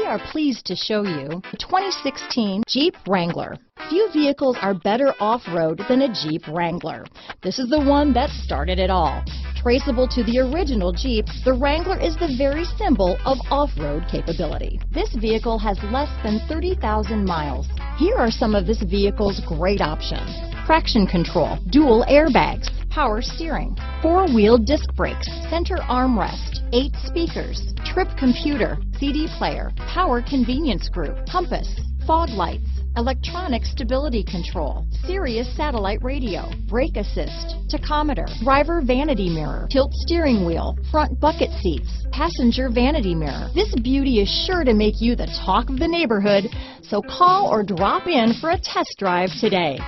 are pleased to show you the 2016 Jeep Wrangler. Few vehicles are better off-road than a Jeep Wrangler. This is the one that started it all. Traceable to the original Jeep, the Wrangler is the very symbol of off-road capability. This vehicle has less than 30,000 miles. Here are some of this vehicle's great options: traction control, dual airbags, power steering, four-wheel disc brakes, center armrest, 8 speakers, trip computer, CD player, power convenience group, compass, fog lights, electronic stability control, Sirius satellite radio, brake assist, tachometer, driver vanity mirror, tilt steering wheel, front bucket seats, passenger vanity mirror. This beauty is sure to make you the talk of the neighborhood, so call or drop in for a test drive today.